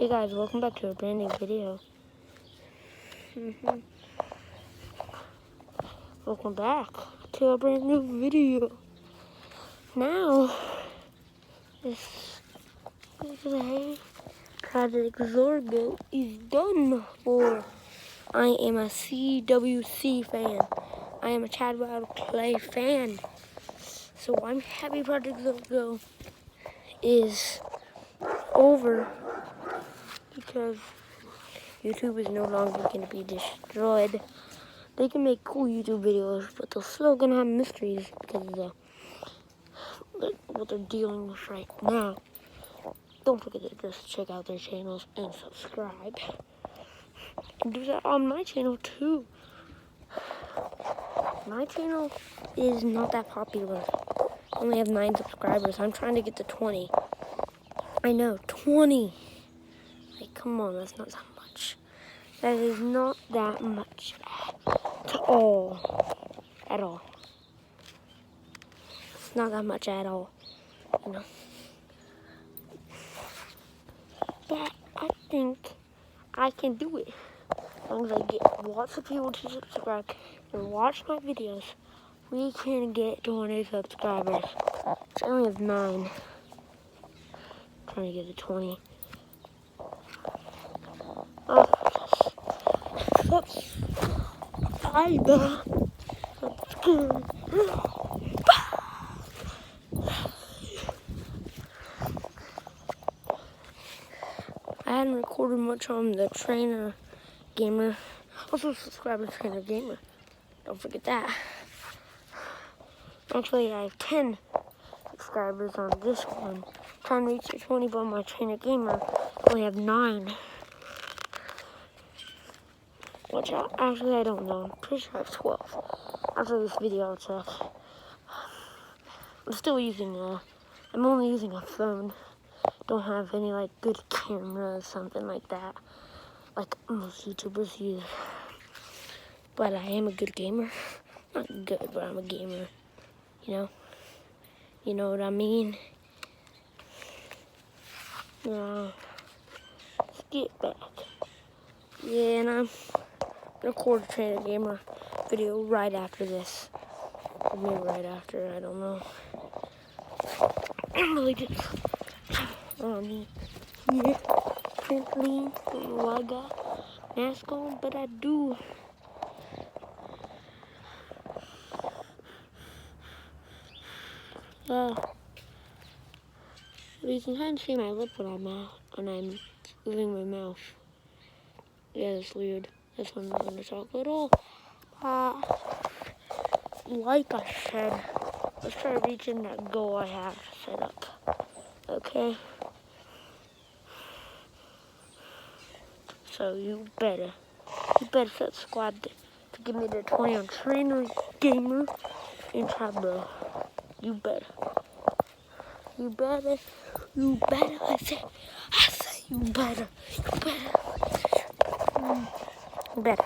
Hey guys, welcome back to a brand new video. Welcome back to a brand new video. Now, this Project Zorgo is done for. I am a CWC fan. I am a Chad Wild Clay fan. So I'm happy Project Zorgo is over because YouTube is no longer going to be destroyed. They can make cool YouTube videos, but they're still going to have mysteries because of what they're dealing with right now. Don't forget to just check out their channels and subscribe. And do that on my channel too. My channel is not that popular. I only have 9 subscribers. I'm trying to get to 20. I know, 20. Like, come on, that's not that much. That is not that much at all. At all. It's not that much at all, you know. But I think I can do it. As long as I get lots of people to subscribe and watch my videos, we can get 20 subscribers. I only have 9. I'm trying to get to 20. I hadn't recorded much on the Trainer Gamer. Also subscribe to Trainer Gamer. Don't forget that. Actually, I have 10 subscribers on this one. I'm trying to reach the 20, but on my Trainer Gamer, I only have 9. Which actually I don't know. I'm pretty sure I have 12. After this video, I'll check. I'm still using I'm only using a phone. Don't have any like good camera or something like that, like most YouTubers use. But I am a good gamer. Not good, but I'm a gamer. You know what I mean? Now, let's get back. Yeah, and I'm record a Trainer Gamer video right after this. Or maybe right after, I don't know. I'm really just yeah, trampoline. Don't know why I got mask on, but I do. You can kind of see my lip when I'm moving my mouth. Yeah, that's weird. That's when I'm gonna talk a little. Like I said, let's try reaching that goal I have set up. Okay? So you better subscribe to give me the 20 on Trainer Gamer and Tabro. You better. I say you better. You better.